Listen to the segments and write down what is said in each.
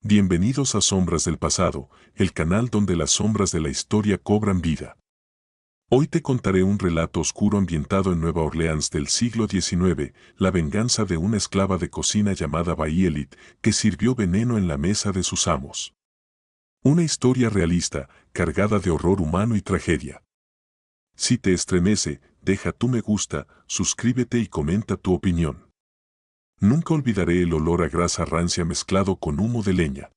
Bienvenidos a Sombras del Pasado, el canal donde las sombras de la historia cobran vida. Hoy te contaré un relato oscuro ambientado en Nueva Orleans del siglo XIX, la venganza de una esclava de cocina llamada Violet, que sirvió veneno en la mesa de sus amos. Una historia realista, cargada de horror humano y tragedia. Si te estremece, deja tu me gusta, suscríbete y comenta tu opinión. Nunca olvidaré el olor a grasa rancia mezclado con humo de leña.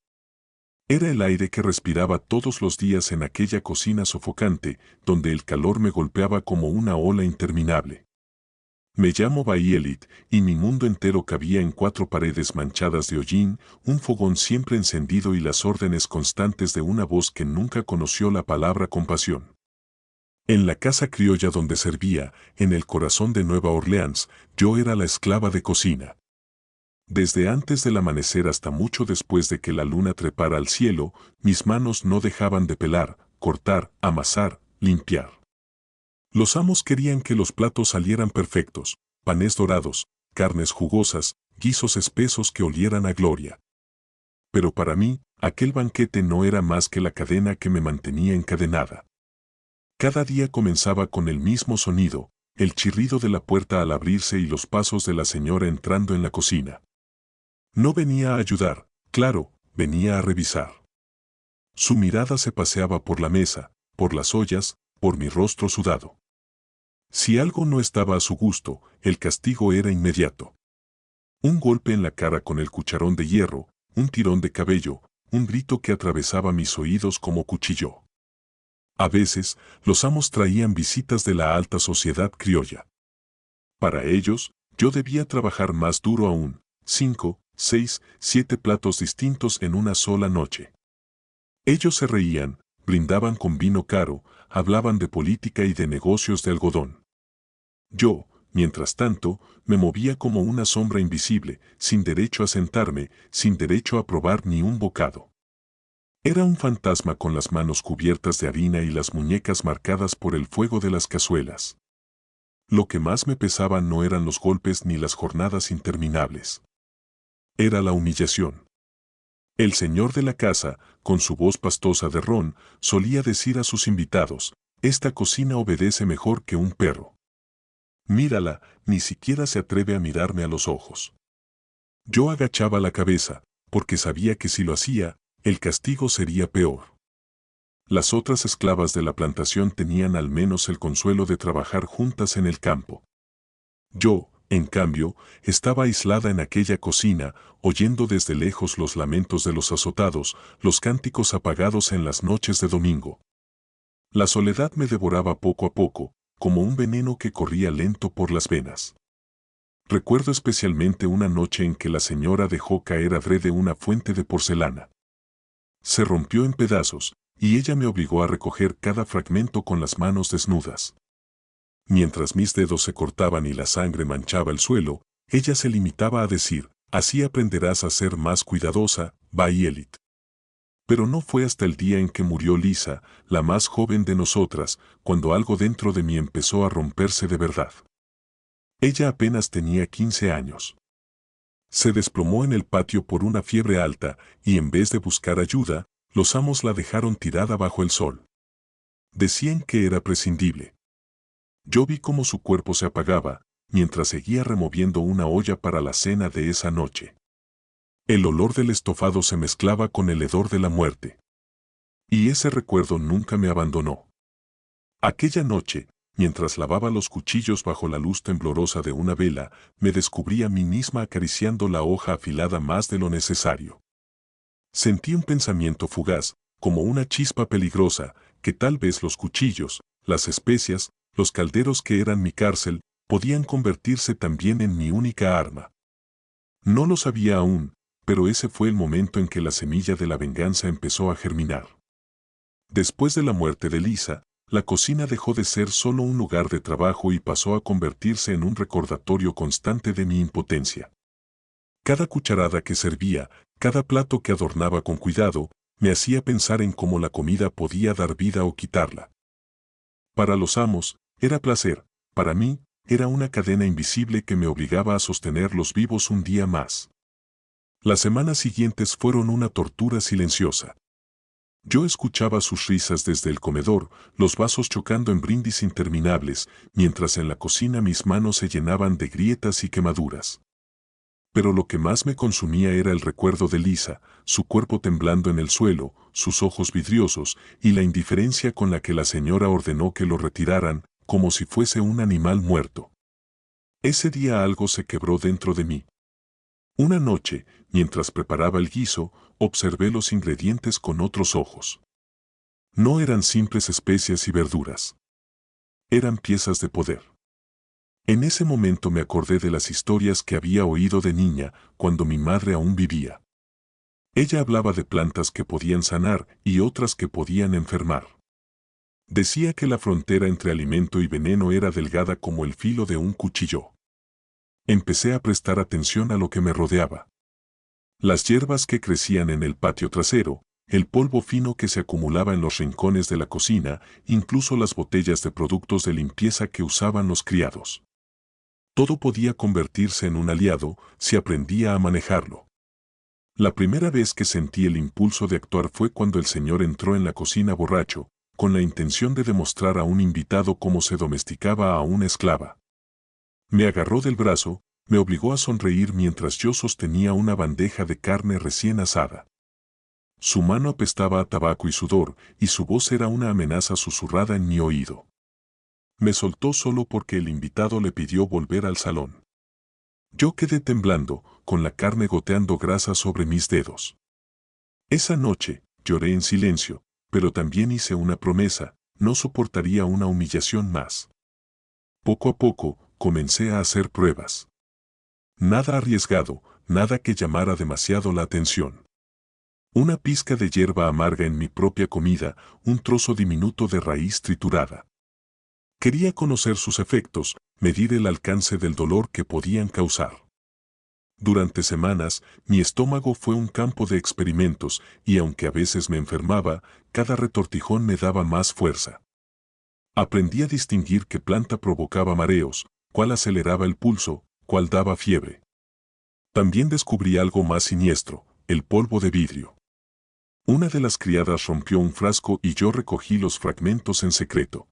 Era el aire que respiraba todos los días en aquella cocina sofocante, donde el calor me golpeaba como una ola interminable. Me llamo Violet, y mi mundo entero cabía en 4 paredes manchadas de hollín, un fogón siempre encendido y las órdenes constantes de una voz que nunca conoció la palabra compasión. En la casa criolla donde servía, en el corazón de Nueva Orleans, yo era la esclava de cocina. Desde antes del amanecer hasta mucho después de que la luna trepara al cielo, mis manos no dejaban de pelar, cortar, amasar, limpiar. Los amos querían que los platos salieran perfectos, panes dorados, carnes jugosas, guisos espesos que olieran a gloria. Pero para mí, aquel banquete no era más que la cadena que me mantenía encadenada. Cada día comenzaba con el mismo sonido, el chirrido de la puerta al abrirse y los pasos de la señora entrando en la cocina. No venía a ayudar, claro, venía a revisar. Su mirada se paseaba por la mesa, por las ollas, por mi rostro sudado. Si algo no estaba a su gusto, el castigo era inmediato. Un golpe en la cara con el cucharón de hierro, un tirón de cabello, un grito que atravesaba mis oídos como cuchillo. A veces, los amos traían visitas de la alta sociedad criolla. Para ellos, yo debía trabajar más duro aún, 5, 6, 7 platos distintos en una sola noche. Ellos se reían, brindaban con vino caro, hablaban de política y de negocios de algodón. Yo, mientras tanto, me movía como una sombra invisible, sin derecho a sentarme, sin derecho a probar ni un bocado. Era un fantasma con las manos cubiertas de harina y las muñecas marcadas por el fuego de las cazuelas. Lo que más me pesaba no eran los golpes ni las jornadas interminables. Era la humillación. El señor de la casa, con su voz pastosa de ron, solía decir a sus invitados: «Esta cocina obedece mejor que un perro. Mírala, ni siquiera se atreve a mirarme a los ojos». Yo agachaba la cabeza, porque sabía que si lo hacía, el castigo sería peor. Las otras esclavas de la plantación tenían al menos el consuelo de trabajar juntas en el campo. Yo, en cambio, estaba aislada en aquella cocina, oyendo desde lejos los lamentos de los azotados, los cánticos apagados en las noches de domingo. La soledad me devoraba poco a poco, como un veneno que corría lento por las venas. Recuerdo especialmente una noche en que la señora dejó caer adrede una fuente de porcelana. Se rompió en pedazos, y ella me obligó a recoger cada fragmento con las manos desnudas. Mientras mis dedos se cortaban y la sangre manchaba el suelo, ella se limitaba a decir: «Así aprenderás a ser más cuidadosa, Violet». Pero no fue hasta el día en que murió Lisa, la más joven de nosotras, cuando algo dentro de mí empezó a romperse de verdad. Ella apenas tenía 15 años. Se desplomó en el patio por una fiebre alta, y en vez de buscar ayuda, los amos la dejaron tirada bajo el sol. Decían que era prescindible. Yo vi cómo su cuerpo se apagaba, mientras seguía removiendo una olla para la cena de esa noche. El olor del estofado se mezclaba con el hedor de la muerte. Y ese recuerdo nunca me abandonó. Aquella noche, mientras lavaba los cuchillos bajo la luz temblorosa de una vela, me descubrí a mí misma acariciando la hoja afilada más de lo necesario. Sentí un pensamiento fugaz, como una chispa peligrosa, que tal vez los cuchillos, las especias, los calderos que eran mi cárcel, podían convertirse también en mi única arma. No lo sabía aún, pero ese fue el momento en que la semilla de la venganza empezó a germinar. Después de la muerte de Lisa, la cocina dejó de ser solo un lugar de trabajo y pasó a convertirse en un recordatorio constante de mi impotencia. Cada cucharada que servía, cada plato que adornaba con cuidado, me hacía pensar en cómo la comida podía dar vida o quitarla. Para los amos, era placer; para mí, era una cadena invisible que me obligaba a sostenerlos vivos un día más. Las semanas siguientes fueron una tortura silenciosa. Yo escuchaba sus risas desde el comedor, los vasos chocando en brindis interminables, mientras en la cocina mis manos se llenaban de grietas y quemaduras. Pero lo que más me consumía era el recuerdo de Lisa, su cuerpo temblando en el suelo, sus ojos vidriosos, y la indiferencia con la que la señora ordenó que lo retiraran, como si fuese un animal muerto. Ese día algo se quebró dentro de mí. Una noche, mientras preparaba el guiso, observé los ingredientes con otros ojos. No eran simples especias y verduras. Eran piezas de poder. En ese momento me acordé de las historias que había oído de niña cuando mi madre aún vivía. Ella hablaba de plantas que podían sanar y otras que podían enfermar. Decía que la frontera entre alimento y veneno era delgada como el filo de un cuchillo. Empecé a prestar atención a lo que me rodeaba. Las hierbas que crecían en el patio trasero, el polvo fino que se acumulaba en los rincones de la cocina, incluso las botellas de productos de limpieza que usaban los criados. Todo podía convertirse en un aliado si aprendía a manejarlo. La primera vez que sentí el impulso de actuar fue cuando el señor entró en la cocina borracho, con la intención de demostrar a un invitado cómo se domesticaba a una esclava. Me agarró del brazo, me obligó a sonreír mientras yo sostenía una bandeja de carne recién asada. Su mano apestaba a tabaco y sudor, y su voz era una amenaza susurrada en mi oído. Me soltó solo porque el invitado le pidió volver al salón. Yo quedé temblando, con la carne goteando grasa sobre mis dedos. Esa noche, lloré en silencio, pero también hice una promesa: no soportaría una humillación más. Poco a poco, comencé a hacer pruebas. Nada arriesgado, nada que llamara demasiado la atención. Una pizca de hierba amarga en mi propia comida, un trozo diminuto de raíz triturada. Quería conocer sus efectos, medir el alcance del dolor que podían causar. Durante semanas, mi estómago fue un campo de experimentos, y aunque a veces me enfermaba, cada retortijón me daba más fuerza. Aprendí a distinguir qué planta provocaba mareos, cuál aceleraba el pulso, cuál daba fiebre. También descubrí algo más siniestro: el polvo de vidrio. Una de las criadas rompió un frasco y yo recogí los fragmentos en secreto.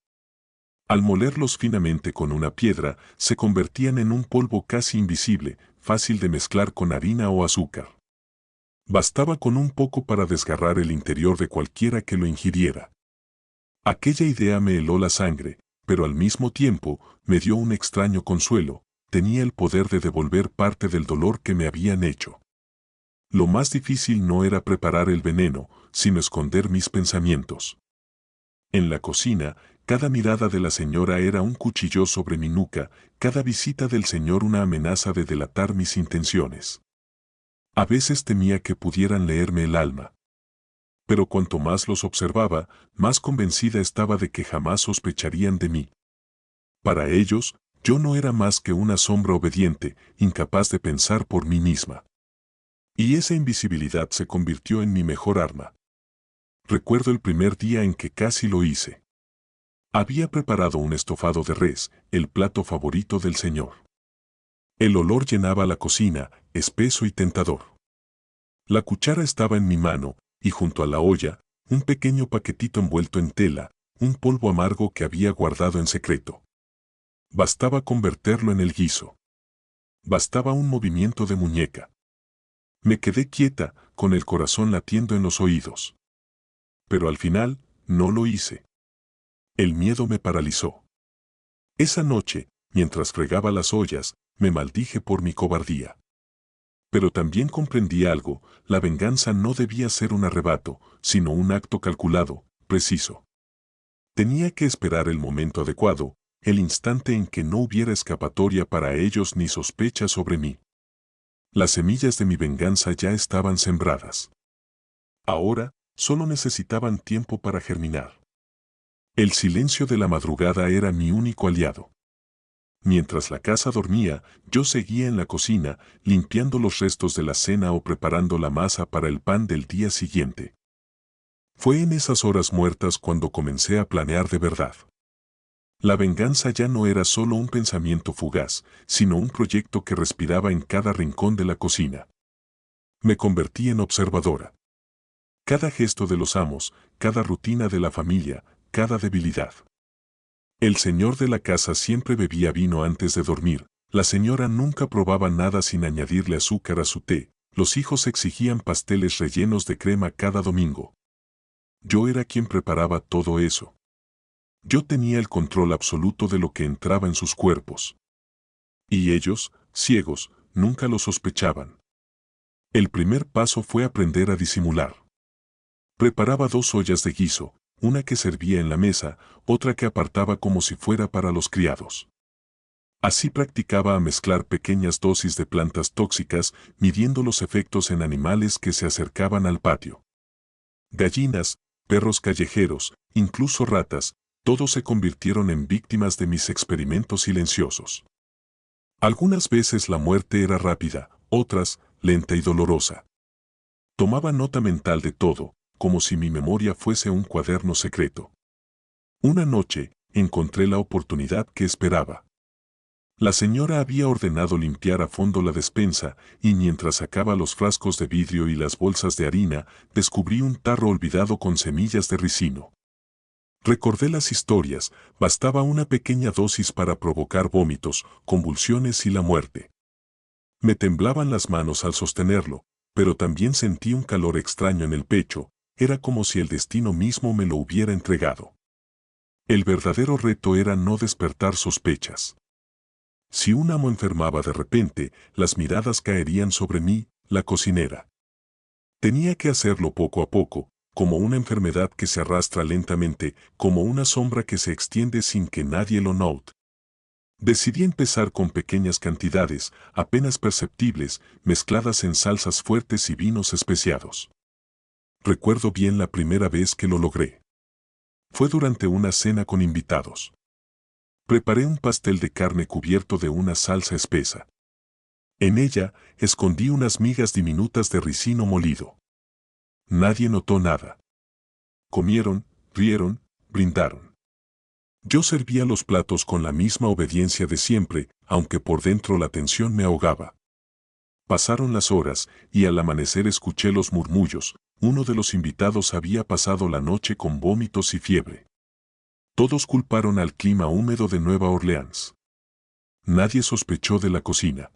Al molerlos finamente con una piedra, se convertían en un polvo casi invisible, fácil de mezclar con harina o azúcar. Bastaba con un poco para desgarrar el interior de cualquiera que lo ingiriera. Aquella idea me heló la sangre, pero al mismo tiempo me dio un extraño consuelo: tenía el poder de devolver parte del dolor que me habían hecho. Lo más difícil no era preparar el veneno, sino esconder mis pensamientos. En la cocina, cada mirada de la señora era un cuchillo sobre mi nuca, cada visita del señor una amenaza de delatar mis intenciones. A veces temía que pudieran leerme el alma. Pero cuanto más los observaba, más convencida estaba de que jamás sospecharían de mí. Para ellos, yo no era más que una sombra obediente, incapaz de pensar por mí misma. Y esa invisibilidad se convirtió en mi mejor arma. Recuerdo el primer día en que casi lo hice. Había preparado un estofado de res, el plato favorito del señor. El olor llenaba la cocina, espeso y tentador. La cuchara estaba en mi mano, y junto a la olla, un pequeño paquetito envuelto en tela, un polvo amargo que había guardado en secreto. Bastaba convertirlo en el guiso. Bastaba un movimiento de muñeca. Me quedé quieta, con el corazón latiendo en los oídos. Pero al final, no lo hice. El miedo me paralizó. Esa noche, mientras fregaba las ollas, me maldije por mi cobardía. Pero también comprendí algo: la venganza no debía ser un arrebato, sino un acto calculado, preciso. Tenía que esperar el momento adecuado, el instante en que no hubiera escapatoria para ellos ni sospecha sobre mí. Las semillas de mi venganza ya estaban sembradas. Ahora, solo necesitaban tiempo para germinar. El silencio de la madrugada era mi único aliado. Mientras la casa dormía, yo seguía en la cocina, limpiando los restos de la cena o preparando la masa para el pan del día siguiente. Fue en esas horas muertas cuando comencé a planear de verdad. La venganza ya no era solo un pensamiento fugaz, sino un proyecto que respiraba en cada rincón de la cocina. Me convertí en observadora. Cada gesto de los amos, cada rutina de la familia, cada debilidad. El señor de la casa siempre bebía vino antes de dormir, la señora nunca probaba nada sin añadirle azúcar a su té, los hijos exigían pasteles rellenos de crema cada domingo. Yo era quien preparaba todo eso. Yo tenía el control absoluto de lo que entraba en sus cuerpos. Y ellos, ciegos, nunca lo sospechaban. El primer paso fue aprender a disimular. Preparaba 2 ollas de guiso, una que servía en la mesa, otra que apartaba como si fuera para los criados. Así practicaba a mezclar pequeñas dosis de plantas tóxicas, midiendo los efectos en animales que se acercaban al patio. Gallinas, perros callejeros, incluso ratas, todos se convirtieron en víctimas de mis experimentos silenciosos. Algunas veces la muerte era rápida, otras, lenta y dolorosa. Tomaba nota mental de todo, como si mi memoria fuese un cuaderno secreto. Una noche, encontré la oportunidad que esperaba. La señora había ordenado limpiar a fondo la despensa, y mientras sacaba los frascos de vidrio y las bolsas de harina, descubrí un tarro olvidado con semillas de ricino. Recordé las historias, bastaba una pequeña dosis para provocar vómitos, convulsiones y la muerte. Me temblaban las manos al sostenerlo, pero también sentí un calor extraño en el pecho, era como si el destino mismo me lo hubiera entregado. El verdadero reto era no despertar sospechas. Si un amo enfermaba de repente, las miradas caerían sobre mí, la cocinera. Tenía que hacerlo poco a poco, como una enfermedad que se arrastra lentamente, como una sombra que se extiende sin que nadie lo note. Decidí empezar con pequeñas cantidades, apenas perceptibles, mezcladas en salsas fuertes y vinos especiados. Recuerdo bien la primera vez que lo logré. Fue durante una cena con invitados. Preparé un pastel de carne cubierto de una salsa espesa. En ella, escondí unas migas diminutas de ricino molido. Nadie notó nada. Comieron, rieron, brindaron. Yo servía los platos con la misma obediencia de siempre, aunque por dentro la tensión me ahogaba. Pasaron las horas, y al amanecer escuché los murmullos. Uno de los invitados había pasado la noche con vómitos y fiebre. Todos culparon al clima húmedo de Nueva Orleans. Nadie sospechó de la cocina.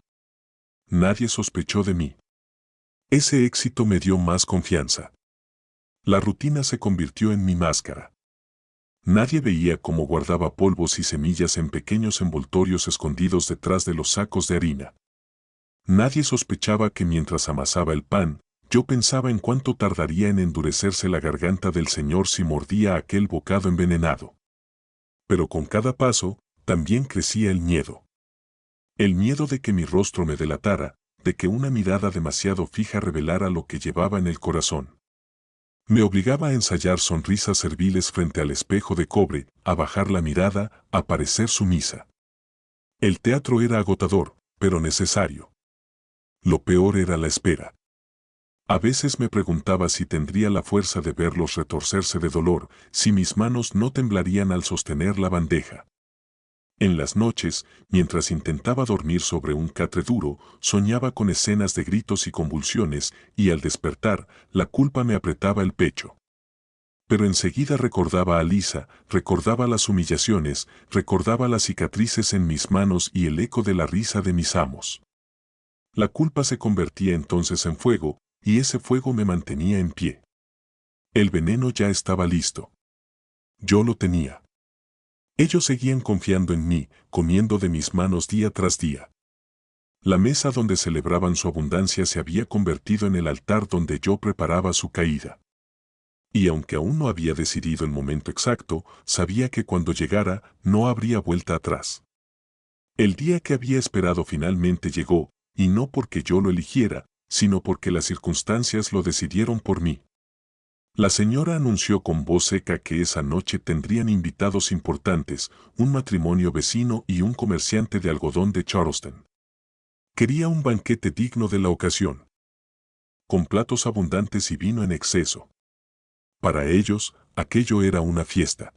Nadie sospechó de mí. Ese éxito me dio más confianza. La rutina se convirtió en mi máscara. Nadie veía cómo guardaba polvos y semillas en pequeños envoltorios escondidos detrás de los sacos de harina. Nadie sospechaba que mientras amasaba el pan, yo pensaba en cuánto tardaría en endurecerse la garganta del Señor si mordía aquel bocado envenenado. Pero con cada paso, también crecía el miedo. El miedo de que mi rostro me delatara, de que una mirada demasiado fija revelara lo que llevaba en el corazón. Me obligaba a ensayar sonrisas serviles frente al espejo de cobre, a bajar la mirada, a parecer sumisa. El teatro era agotador, pero necesario. Lo peor era la espera. A veces me preguntaba si tendría la fuerza de verlos retorcerse de dolor, si mis manos no temblarían al sostener la bandeja. En las noches, mientras intentaba dormir sobre un catre duro, soñaba con escenas de gritos y convulsiones, y al despertar, la culpa me apretaba el pecho. Pero enseguida recordaba a Lisa, recordaba las humillaciones, recordaba las cicatrices en mis manos y el eco de la risa de mis amos. La culpa se convertía entonces en fuego, y ese fuego me mantenía en pie. El veneno ya estaba listo. Yo lo tenía. Ellos seguían confiando en mí, comiendo de mis manos día tras día. La mesa donde celebraban su abundancia se había convertido en el altar donde yo preparaba su caída. Y aunque aún no había decidido el momento exacto, sabía que cuando llegara no habría vuelta atrás. El día que había esperado finalmente llegó, y no porque yo lo eligiera, sino porque las circunstancias lo decidieron por mí. La señora anunció con voz seca que esa noche tendrían invitados importantes, un matrimonio vecino y un comerciante de algodón de Charleston. Quería un banquete digno de la ocasión, con platos abundantes y vino en exceso. Para ellos, aquello era una fiesta.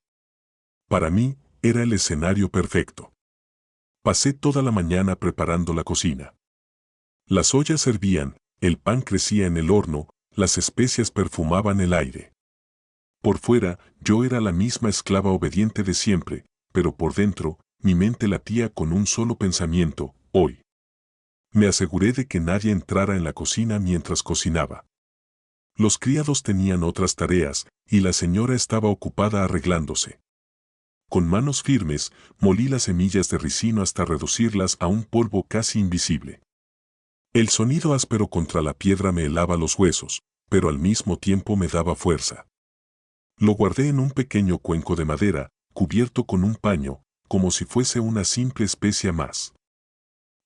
Para mí, era el escenario perfecto. Pasé toda la mañana preparando la cocina. Las ollas servían, el pan crecía en el horno, las especias perfumaban el aire. Por fuera, yo era la misma esclava obediente de siempre, pero por dentro, mi mente latía con un solo pensamiento: hoy. Me aseguré de que nadie entrara en la cocina mientras cocinaba. Los criados tenían otras tareas, y la señora estaba ocupada arreglándose. Con manos firmes, molí las semillas de ricino hasta reducirlas a un polvo casi invisible. El sonido áspero contra la piedra me helaba los huesos, pero al mismo tiempo me daba fuerza. Lo guardé en un pequeño cuenco de madera, cubierto con un paño, como si fuese una simple especia más.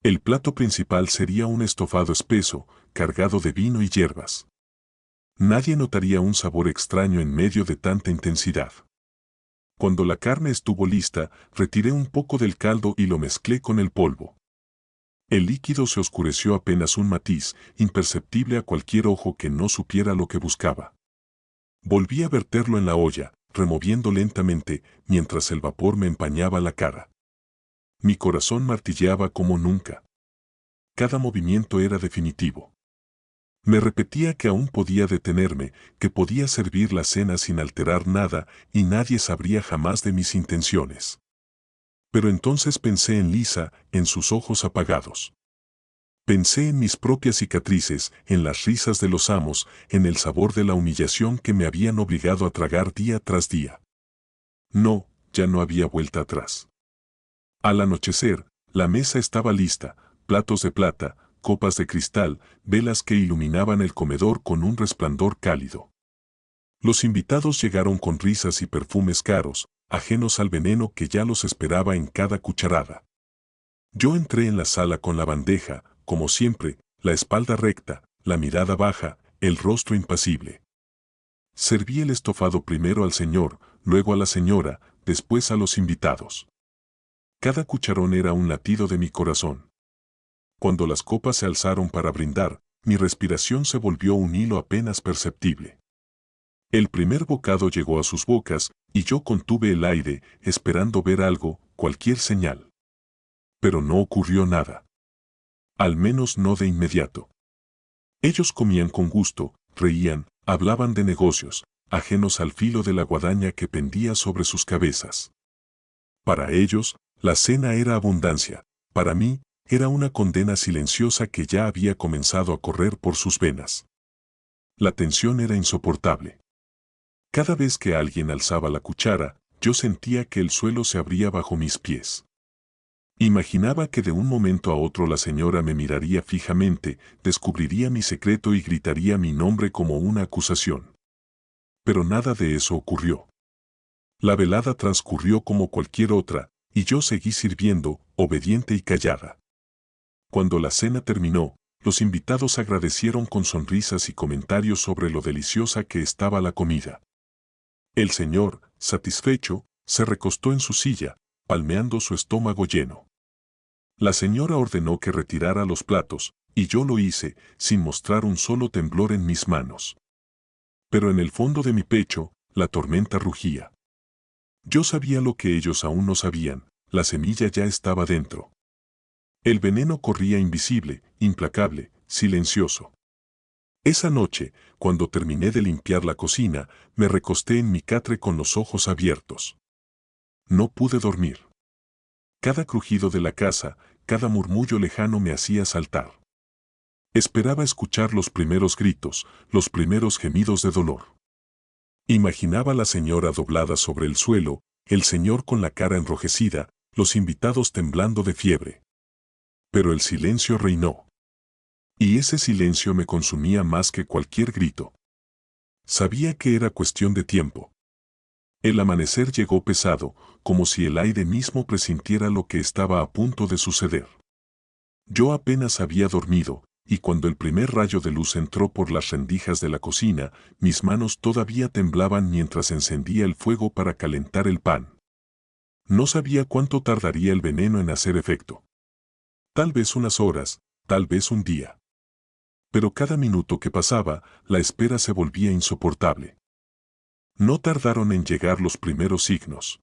El plato principal sería un estofado espeso, cargado de vino y hierbas. Nadie notaría un sabor extraño en medio de tanta intensidad. Cuando la carne estuvo lista, retiré un poco del caldo y lo mezclé con el polvo. El líquido se oscureció apenas un matiz, imperceptible a cualquier ojo que no supiera lo que buscaba. Volví a verterlo en la olla, removiendo lentamente, mientras el vapor me empañaba la cara. Mi corazón martilleaba como nunca. Cada movimiento era definitivo. Me repetía que aún podía detenerme, que podía servir la cena sin alterar nada y nadie sabría jamás de mis intenciones. Pero entonces pensé en Lisa, en sus ojos apagados. Pensé en mis propias cicatrices, en las risas de los amos, en el sabor de la humillación que me habían obligado a tragar día tras día. No, ya no había vuelta atrás. Al anochecer, la mesa estaba lista, platos de plata, copas de cristal, velas que iluminaban el comedor con un resplandor cálido. Los invitados llegaron con risas y perfumes caros, ajenos al veneno que ya los esperaba en cada cucharada. Yo entré en la sala con la bandeja, como siempre, la espalda recta, la mirada baja, el rostro impasible. Serví el estofado primero al señor, luego a la señora, después a los invitados. Cada cucharón era un latido de mi corazón. Cuando las copas se alzaron para brindar, mi respiración se volvió un hilo apenas perceptible. El primer bocado llegó a sus bocas, y yo contuve el aire, esperando ver algo, cualquier señal. Pero no ocurrió nada. Al menos no de inmediato. Ellos comían con gusto, reían, hablaban de negocios, ajenos al filo de la guadaña que pendía sobre sus cabezas. Para ellos, la cena era abundancia, para mí, era una condena silenciosa que ya había comenzado a correr por sus venas. La tensión era insoportable. Cada vez que alguien alzaba la cuchara, yo sentía que el suelo se abría bajo mis pies. Imaginaba que de un momento a otro la señora me miraría fijamente, descubriría mi secreto y gritaría mi nombre como una acusación. Pero nada de eso ocurrió. La velada transcurrió como cualquier otra, y yo seguí sirviendo, obediente y callada. Cuando la cena terminó, los invitados agradecieron con sonrisas y comentarios sobre lo deliciosa que estaba la comida. El señor, satisfecho, se recostó en su silla, palmeando su estómago lleno. La señora ordenó que retirara los platos, y yo lo hice, sin mostrar un solo temblor en mis manos. Pero en el fondo de mi pecho, la tormenta rugía. Yo sabía lo que ellos aún no sabían, la semilla ya estaba dentro. El veneno corría invisible, implacable, silencioso. Esa noche, cuando terminé de limpiar la cocina, me recosté en mi catre con los ojos abiertos. No pude dormir. Cada crujido de la casa, cada murmullo lejano me hacía saltar. Esperaba escuchar los primeros gritos, los primeros gemidos de dolor. Imaginaba a la señora doblada sobre el suelo, el señor con la cara enrojecida, los invitados temblando de fiebre. Pero el silencio reinó. Y ese silencio me consumía más que cualquier grito. Sabía que era cuestión de tiempo. El amanecer llegó pesado, como si el aire mismo presintiera lo que estaba a punto de suceder. Yo apenas había dormido, y cuando el primer rayo de luz entró por las rendijas de la cocina, mis manos todavía temblaban mientras encendía el fuego para calentar el pan. No sabía cuánto tardaría el veneno en hacer efecto. Tal vez unas horas, tal vez un día. Pero cada minuto que pasaba, la espera se volvía insoportable. No tardaron en llegar los primeros signos.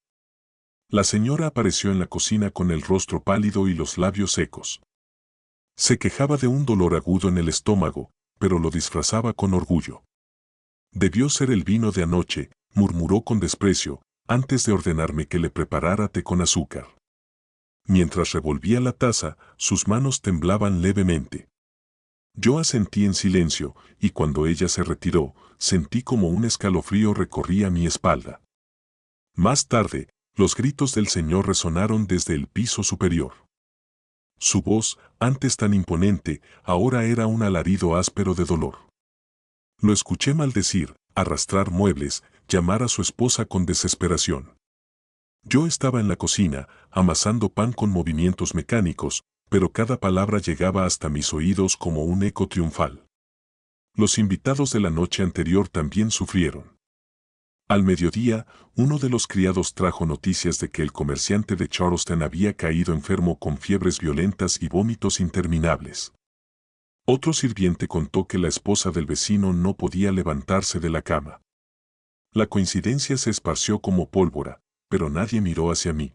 La señora apareció en la cocina con el rostro pálido y los labios secos. Se quejaba de un dolor agudo en el estómago, pero lo disfrazaba con orgullo. Debió ser el vino de anoche, murmuró con desprecio, antes de ordenarme que le preparara té con azúcar. Mientras revolvía la taza, sus manos temblaban levemente. Yo asentí en silencio, y cuando ella se retiró, sentí como un escalofrío recorría mi espalda. Más tarde, los gritos del señor resonaron desde el piso superior. Su voz, antes tan imponente, ahora era un alarido áspero de dolor. Lo escuché maldecir, arrastrar muebles, llamar a su esposa con desesperación. Yo estaba en la cocina, amasando pan con movimientos mecánicos, pero cada palabra llegaba hasta mis oídos como un eco triunfal. Los invitados de la noche anterior también sufrieron. Al mediodía, uno de los criados trajo noticias de que el comerciante de Charleston había caído enfermo con fiebres violentas y vómitos interminables. Otro sirviente contó que la esposa del vecino no podía levantarse de la cama. La coincidencia se esparció como pólvora, pero nadie miró hacia mí.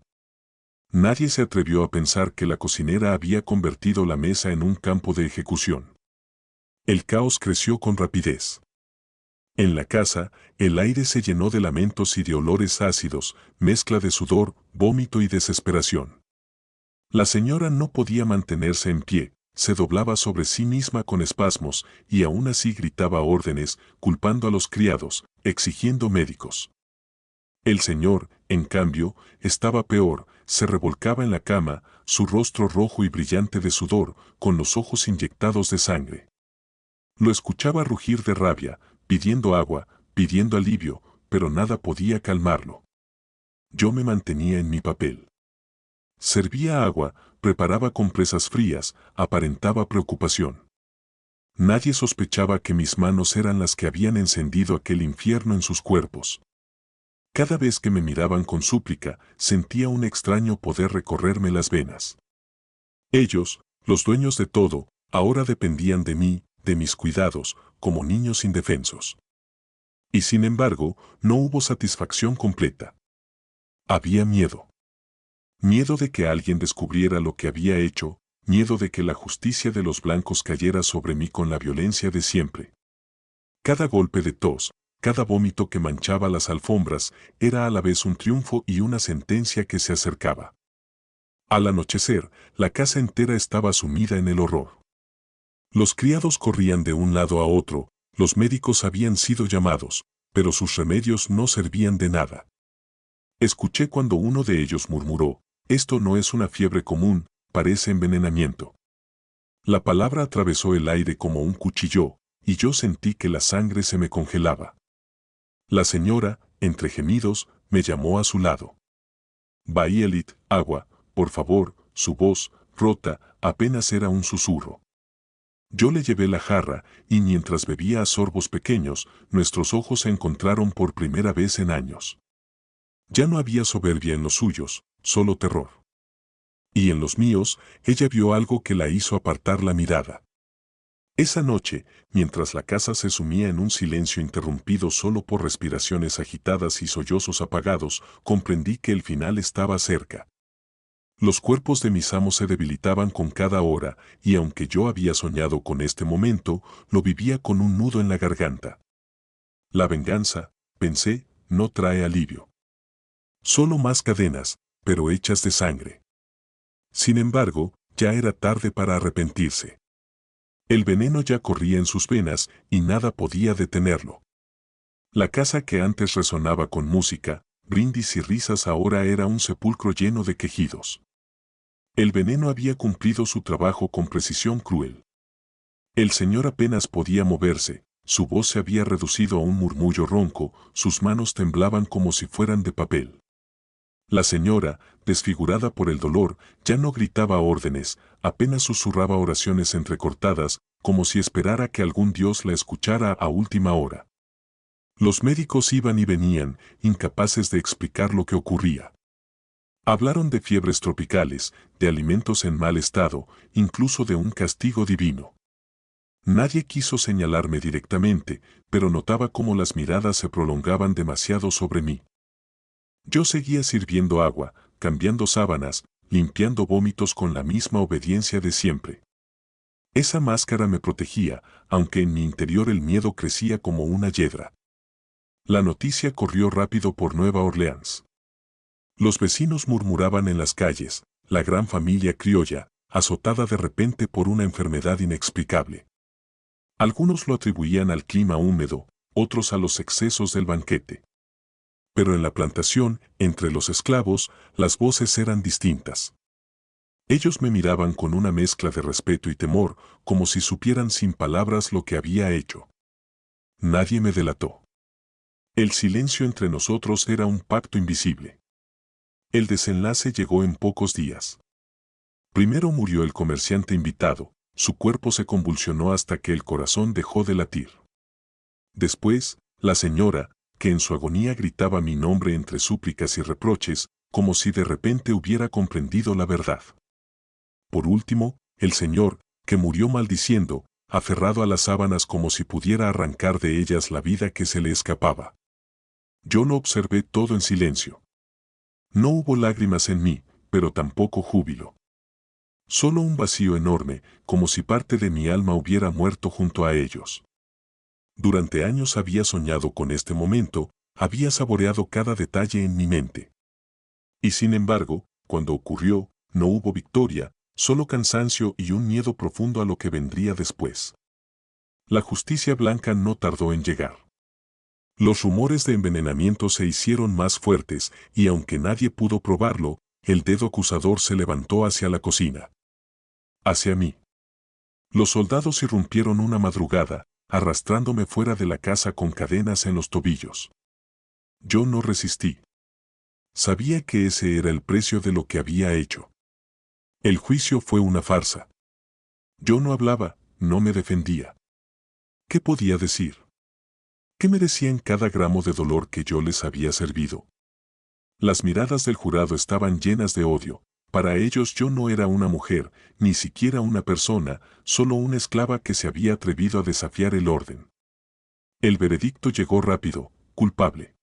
Nadie se atrevió a pensar que la cocinera había convertido la mesa en un campo de ejecución. El caos creció con rapidez. En la casa, el aire se llenó de lamentos y de olores ácidos, mezcla de sudor, vómito y desesperación. La señora no podía mantenerse en pie, se doblaba sobre sí misma con espasmos, y aún así gritaba órdenes, culpando a los criados, exigiendo médicos. El señor, en cambio, estaba peor, se revolcaba en la cama, su rostro rojo y brillante de sudor, con los ojos inyectados de sangre. Lo escuchaba rugir de rabia, pidiendo agua, pidiendo alivio, pero nada podía calmarlo. Yo me mantenía en mi papel. Servía agua, preparaba compresas frías, aparentaba preocupación. Nadie sospechaba que mis manos eran las que habían encendido aquel infierno en sus cuerpos. Cada vez que me miraban con súplica, sentía un extraño poder recorrerme las venas. Ellos, los dueños de todo, ahora dependían de mí, de mis cuidados, como niños indefensos. Y sin embargo, no hubo satisfacción completa. Había miedo. Miedo de que alguien descubriera lo que había hecho, miedo de que la justicia de los blancos cayera sobre mí con la violencia de siempre. Cada golpe de tos, cada vómito que manchaba las alfombras, era a la vez un triunfo y una sentencia que se acercaba. Al anochecer, la casa entera estaba sumida en el horror. Los criados corrían de un lado a otro, los médicos habían sido llamados, pero sus remedios no servían de nada. Escuché cuando uno de ellos murmuró: «Esto no es una fiebre común, parece envenenamiento». La palabra atravesó el aire como un cuchillo, y yo sentí que la sangre se me congelaba. La señora, entre gemidos, me llamó a su lado. «Baielit, agua, por favor», su voz, rota, apenas era un susurro. Yo le llevé la jarra, y mientras bebía a sorbos pequeños, nuestros ojos se encontraron por primera vez en años. Ya no había soberbia en los suyos, solo terror. Y en los míos, ella vio algo que la hizo apartar la mirada. Esa noche, mientras la casa se sumía en un silencio interrumpido solo por respiraciones agitadas y sollozos apagados, comprendí que el final estaba cerca. Los cuerpos de mis amos se debilitaban con cada hora, y aunque yo había soñado con este momento, lo vivía con un nudo en la garganta. La venganza, pensé, no trae alivio. Solo más cadenas, pero hechas de sangre. Sin embargo, ya era tarde para arrepentirse. El veneno ya corría en sus venas y nada podía detenerlo. La casa que antes resonaba con música, brindis y risas ahora era un sepulcro lleno de quejidos. El veneno había cumplido su trabajo con precisión cruel. El señor apenas podía moverse, su voz se había reducido a un murmullo ronco, sus manos temblaban como si fueran de papel. La señora, desfigurada por el dolor, ya no gritaba órdenes, apenas susurraba oraciones entrecortadas, como si esperara que algún dios la escuchara a última hora. Los médicos iban y venían, incapaces de explicar lo que ocurría. Hablaron de fiebres tropicales, de alimentos en mal estado, incluso de un castigo divino. Nadie quiso señalarme directamente, pero notaba cómo las miradas se prolongaban demasiado sobre mí. Yo seguía sirviendo agua, cambiando sábanas, limpiando vómitos con la misma obediencia de siempre. Esa máscara me protegía, aunque en mi interior el miedo crecía como una hiedra. La noticia corrió rápido por Nueva Orleans. Los vecinos murmuraban en las calles, la gran familia criolla, azotada de repente por una enfermedad inexplicable. Algunos lo atribuían al clima húmedo, otros a los excesos del banquete. Pero en la plantación, entre los esclavos, las voces eran distintas. Ellos me miraban con una mezcla de respeto y temor, como si supieran sin palabras lo que había hecho. Nadie me delató. El silencio entre nosotros era un pacto invisible. El desenlace llegó en pocos días. Primero murió el comerciante invitado, su cuerpo se convulsionó hasta que el corazón dejó de latir. Después, la señora, que en su agonía gritaba mi nombre entre súplicas y reproches, como si de repente hubiera comprendido la verdad. Por último, el señor, que murió maldiciendo, aferrado a las sábanas como si pudiera arrancar de ellas la vida que se le escapaba. Yo lo observé todo en silencio. No hubo lágrimas en mí, pero tampoco júbilo. Solo un vacío enorme, como si parte de mi alma hubiera muerto junto a ellos. Durante años había soñado con este momento, había saboreado cada detalle en mi mente. Y sin embargo, cuando ocurrió, no hubo victoria, solo cansancio y un miedo profundo a lo que vendría después. La justicia blanca no tardó en llegar. Los rumores de envenenamiento se hicieron más fuertes y aunque nadie pudo probarlo, el dedo acusador se levantó hacia la cocina. Hacia mí. Los soldados irrumpieron una madrugada, arrastrándome fuera de la casa con cadenas en los tobillos. Yo no resistí. Sabía que ese era el precio de lo que había hecho. El juicio fue una farsa. Yo no hablaba, no me defendía. ¿Qué podía decir? ¿Qué merecían cada gramo de dolor que yo les había servido? Las miradas del jurado estaban llenas de odio. Para ellos yo no era una mujer, ni siquiera una persona, solo una esclava que se había atrevido a desafiar el orden. El veredicto llegó rápido, culpable.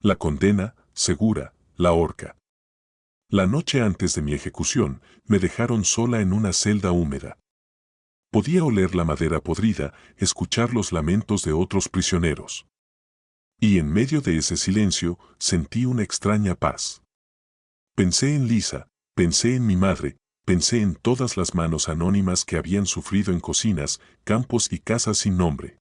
La condena, segura, la horca. La noche antes de mi ejecución, me dejaron sola en una celda húmeda. Podía oler la madera podrida, escuchar los lamentos de otros prisioneros. Y en medio de ese silencio, sentí una extraña paz. Pensé en Lisa, pensé en mi madre, pensé en todas las manos anónimas que habían sufrido en cocinas, campos y casas sin nombre.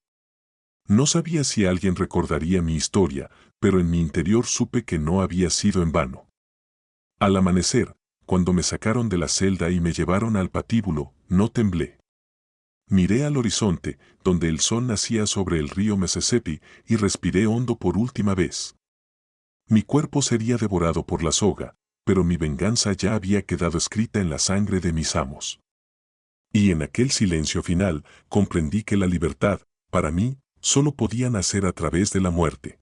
No sabía si alguien recordaría mi historia, pero en mi interior supe que no había sido en vano. Al amanecer, cuando me sacaron de la celda y me llevaron al patíbulo, no temblé. Miré al horizonte, donde el sol nacía sobre el río Mississippi, y respiré hondo por última vez. Mi cuerpo sería devorado por la soga, pero mi venganza ya había quedado escrita en la sangre de mis amos. Y en aquel silencio final, comprendí que la libertad, para mí, solo podía nacer a través de la muerte.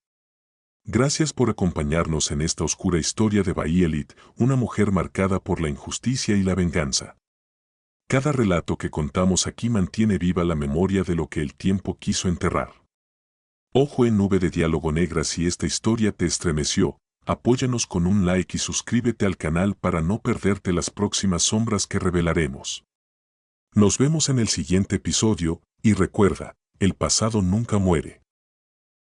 Gracias por acompañarnos en esta oscura historia de Bayelit, una mujer marcada por la injusticia y la venganza. Cada relato que contamos aquí mantiene viva la memoria de lo que el tiempo quiso enterrar. Ojo en Nube de Diálogo Negra. Si esta historia te estremeció, apóyanos con un like y suscríbete al canal para no perderte las próximas sombras que revelaremos. Nos vemos en el siguiente episodio, y recuerda, el pasado nunca muere.